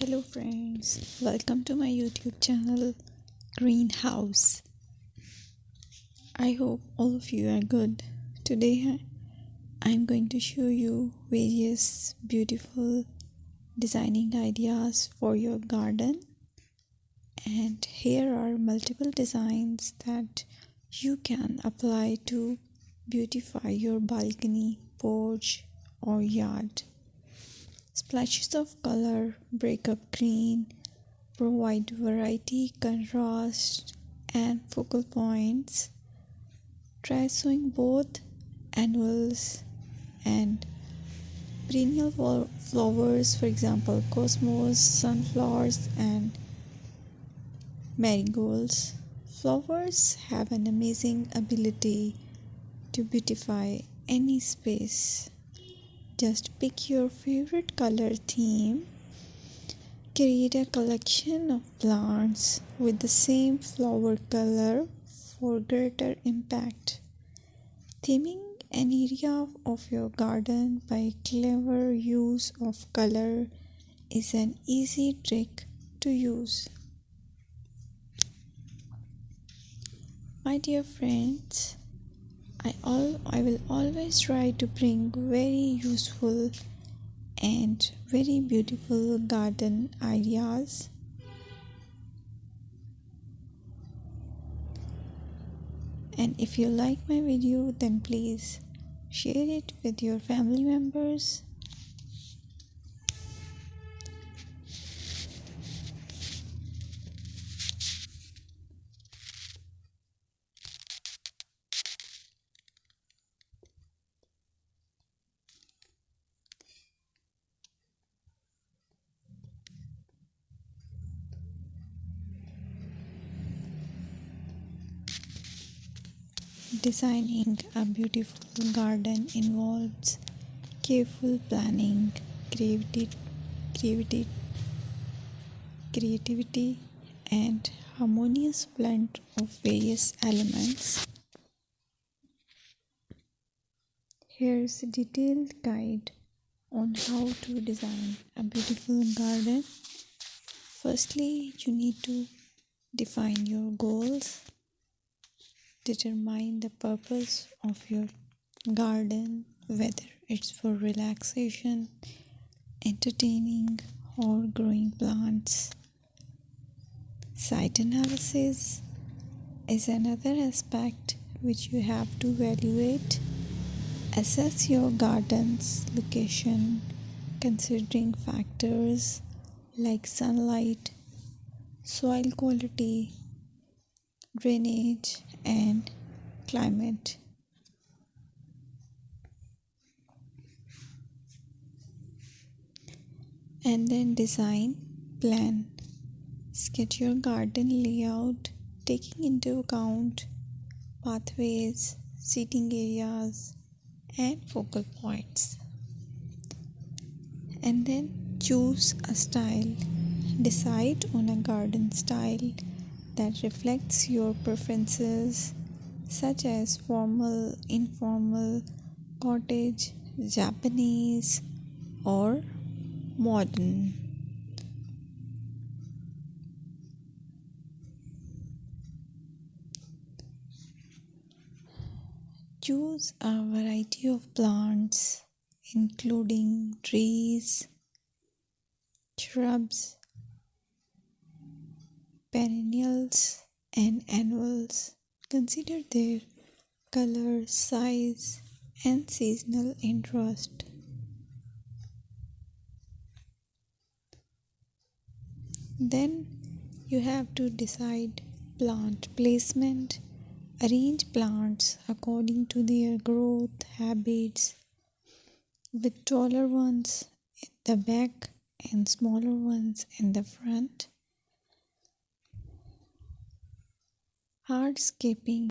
Hello friends, welcome to my YouTube channel Greenhouse. I hope all of you are good. Today I'm going to show you various beautiful designing ideas for your garden, and here are multiple designs that you can apply to beautify your balcony, porch or yard. Splashes of color break up green, provide variety, contrast, and focal points. Try sowing both annuals and perennial flowers, for example, cosmos, sunflowers, and marigolds. Flowers have an amazing ability to beautify any space. Just pick your favorite color theme. Create a collection of plants with the same flower color for greater impact. Theming an area of your garden by clever use of color is an easy trick to use. My dear friends, I will always try to bring very useful and very beautiful garden ideas. And if you like my video, then please share it with your family members. Designing a beautiful garden involves careful planning, creativity, and harmonious blend of various elements. Here's a detailed guide on how to design a beautiful garden. Firstly, you need to define your goals. Determine the purpose of your garden, whether it's for relaxation, entertaining, or growing plants. Site analysis is another aspect which you have to evaluate. Assess your garden's location, considering factors like sunlight, soil quality, drainage, and climate. And then design plan. Sketch your garden layout, taking into account pathways, seating areas, and focal points. And then choose a style. Decide on a garden style that reflects your preferences, such as formal, informal, cottage, Japanese, or modern. Choose a variety of plants, including trees, shrubs, perennials, and annuals. Consider their color, size, and seasonal interest. Then you have to decide plant placement. Arrange plants according to their growth habits, with taller ones in the back and smaller ones in the front. Hardscaping